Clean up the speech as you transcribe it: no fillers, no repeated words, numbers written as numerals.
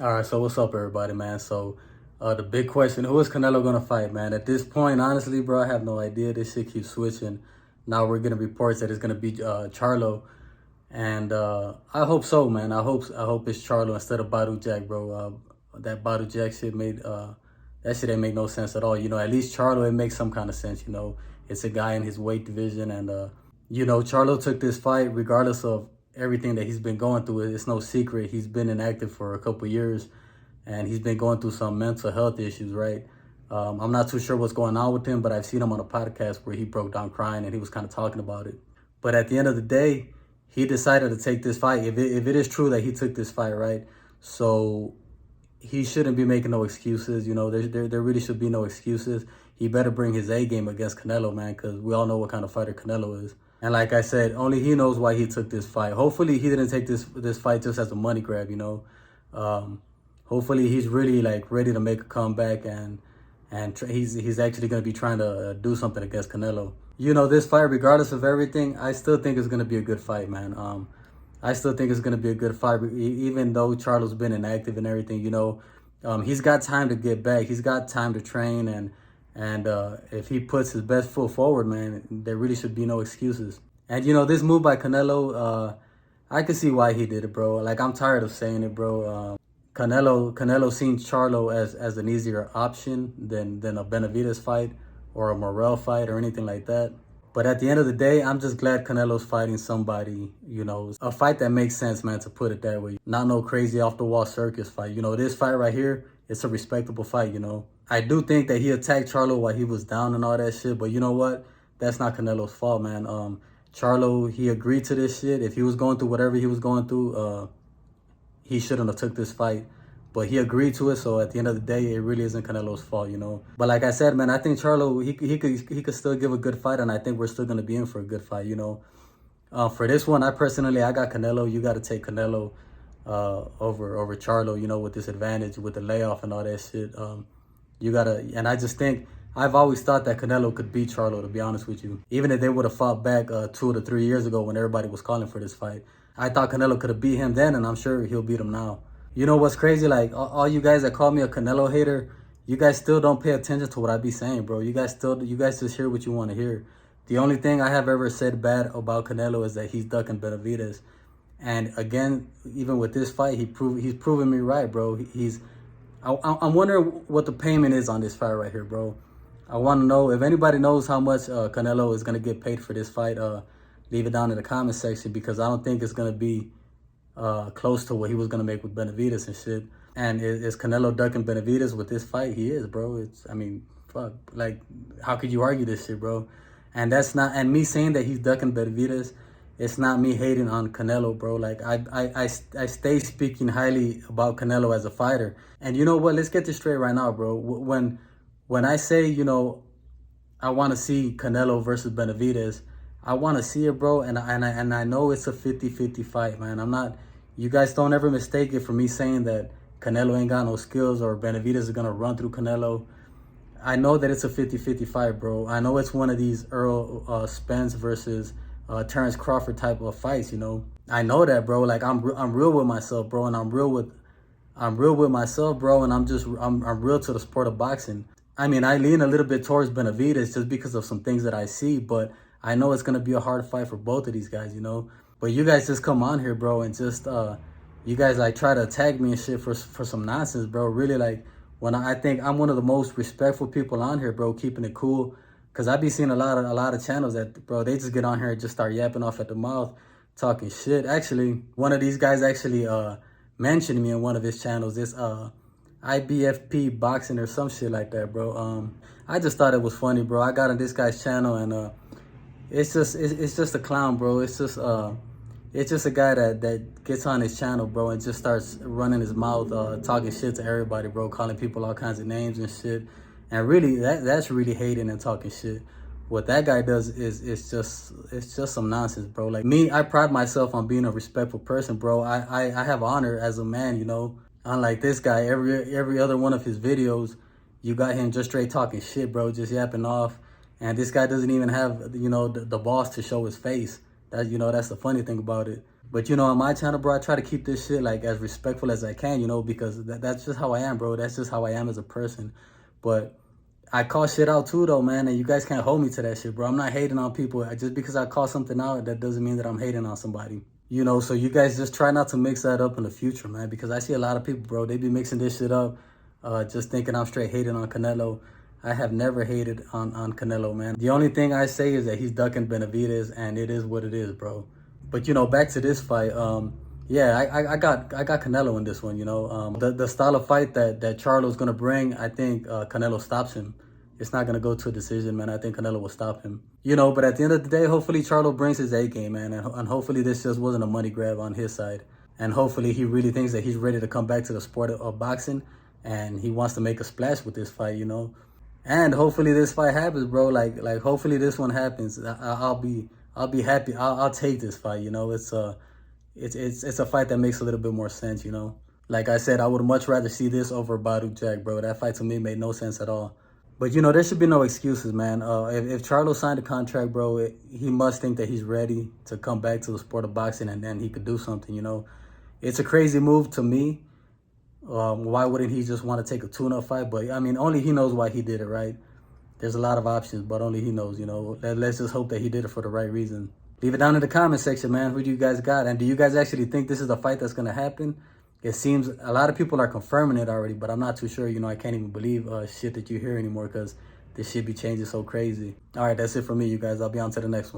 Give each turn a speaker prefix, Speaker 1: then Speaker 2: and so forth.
Speaker 1: All right, so what's up, everybody, man? So, the big question: who is Canelo gonna fight, man? At this point, honestly, bro, I have no idea. This shit keeps switching. Now we're getting reports that it's gonna be Charlo, and I hope so, man. I hope it's Charlo instead of Badu Jack, bro. That Badu Jack shit made that shit ain't make no sense at all. At least Charlo, it makes some kind of sense. It's a guy in his weight division, and Charlo took this fight regardless of everything that he's been going through. It's no secret. He's been inactive for a couple years, and he's been going through some mental health issues, right? I'm not too sure what's going on with him, but I've seen him on a podcast where he broke down crying and he was kind of talking about it. But at the end of the day, he decided to take this fight. If it is true that he took this fight, right? So he shouldn't be making no excuses. There really should be no excuses. He better bring his A game against Canelo, man, because we all know what kind of fighter Canelo is. And like I said, only he knows why he took this fight. Hopefully, he didn't take this fight just as a money grab. Hopefully, he's really like ready to make a comeback, and he's actually gonna be trying to do something against Canelo. This fight, regardless of everything, I still think it's gonna be a good fight, man. I still think it's gonna be a good fight, even though Charlo's been inactive and everything. He's got time to get back. He's got time to train, and if he puts his best foot forward, man, there really should be no excuses. And this move by Canelo, I can see why he did it, bro. Like, I'm tired of saying it, bro. Canelo seen Charlo as an easier option than a Benavidez fight or a Morrell fight or anything like that. But at the end of the day, I'm just glad Canelo's fighting somebody, a fight that makes sense, man, to put it that way. Not no crazy off the wall circus fight. This fight right here, it's a respectable fight. I do think that he attacked Charlo while he was down and all that shit, but you know what? That's not Canelo's fault, man. Charlo, he agreed to this shit. If he was going through whatever he was going through, he shouldn't have took this fight. But he agreed to it, so at the end of the day, it really isn't Canelo's fault. But like I said, man, I think Charlo, he could still give a good fight, and I think we're still gonna be in for a good fight. For this one, I got Canelo. You got to take Canelo over Charlo. With this advantage, with the layoff and all that shit. You gotta, and I just think I've always thought that Canelo could beat Charlo. To be honest with you, even if they would have fought back 2 to 3 years ago when everybody was calling for this fight, I thought Canelo could have beat him then, and I'm sure he'll beat him now. You know what's crazy? Like, all you guys that call me a Canelo hater, you guys still don't pay attention to what I be saying, bro. You guys just hear what you want to hear. The only thing I have ever said bad about Canelo is that he's ducking Benavidez. And again, even with this fight, he's proven me right, bro. I'm wondering what the payment is on this fight right here, bro. I want to know if anybody knows how much Canelo is gonna get paid for this fight. Leave it down in the comment section, because I don't think it's gonna be close to what he was gonna make with Benavidez and shit. And is Canelo ducking Benavidez with this fight? He is, bro. I mean, fuck. Like, how could you argue this shit, bro? And that's not. And me saying that he's ducking Benavidez, it's not me hating on Canelo, bro. Like, I stay speaking highly about Canelo as a fighter. And you know what? Let's get this straight right now, bro. When I say, I want to see Canelo versus Benavidez, I want to see it, bro. And I know it's a 50-50 fight, man. I'm not. You guys don't ever mistake it for me saying that Canelo ain't got no skills or Benavidez is gonna run through Canelo. I know that it's a 50-50 fight, bro. I know it's one of these Earl Spence versus Terrence Crawford type of fights. I know that, bro. Like, I'm real with myself, bro, and I'm real with myself, bro, and I'm real to the sport of boxing. I mean, I lean a little bit towards Benavidez just because of some things that I see, but I know it's gonna be a hard fight for both of these guys. But you guys just come on here, bro, and just you guys like try to attack me and shit for some nonsense, bro. Really, like, when I think I'm one of the most respectful people on here, bro, keeping it cool. Cause I be seeing a lot of channels that, bro, they just get on here and just start yapping off at the mouth, talking shit. Actually, one of these guys actually mentioned me in one of his channels. This IBFP boxing or some shit like that, bro. I just thought it was funny, bro. I got on this guy's channel, and it's just a clown, bro. It's just a guy that gets on his channel, bro, and just starts running his mouth, talking shit to everybody, bro, calling people all kinds of names and shit. And really, that's really hating and talking shit. What that guy does is just some nonsense, bro. Like me, I pride myself on being a respectful person, bro. I have honor as a man. Unlike this guy, every other one of his videos, you got him just straight talking shit, bro, just yapping off. And this guy doesn't even have, the balls to show his face. That's the funny thing about it. But, you know, on my channel, bro, I try to keep this shit, like, as respectful as I can, you know, because that's just how I am, bro. That's just how I am as a person. But I call shit out too, though, man, and you guys can't hold me to that shit, bro. I'm not hating on people. Just because I call something out, that doesn't mean that I'm hating on somebody. You know, so you guys just try not to mix that up in the future, man, because I see a lot of people, bro, they be mixing this shit up, just thinking I'm straight hating on Canelo. I have never hated on Canelo, man. The only thing I say is that he's ducking Benavidez, and it is what it is, bro. But, you know, back to this fight, yeah, I got Canelo in this one, you know. The style of fight that Charlo's gonna bring, I think Canelo stops him. It's not gonna go to a decision, man. I think Canelo will stop him. You know, but at the end of the day, hopefully Charlo brings his A game, man, and hopefully this just wasn't a money grab on his side. And hopefully he really thinks that he's ready to come back to the sport of boxing, and he wants to make a splash with this fight, you know. And hopefully this fight happens, bro. Like hopefully this one happens. I'll be happy. I'll take this fight, you know. It's a fight that makes a little bit more sense, you know. Like I said, I would much rather see this over Badu Jack, bro. That fight to me made no sense at all. But, you know, there should be no excuses, man. If Charlo signed a contract, bro, he must think that he's ready to come back to the sport of boxing, and then he could do something, you know. It's a crazy move to me. Why wouldn't he just want to take a tune-up fight? But, I mean, only he knows why he did it, right? There's a lot of options, but only he knows, you know. Let's just hope that he did it for the right reason. Leave it down in the comment section, man. Who do you guys got? And do you guys actually think this is the fight that's going to happen? It seems a lot of people are confirming it already, but I'm not too sure. You know, I can't even believe shit that you hear anymore because this shit be changing so crazy. All right, that's it for me, you guys. I'll be on to the next one.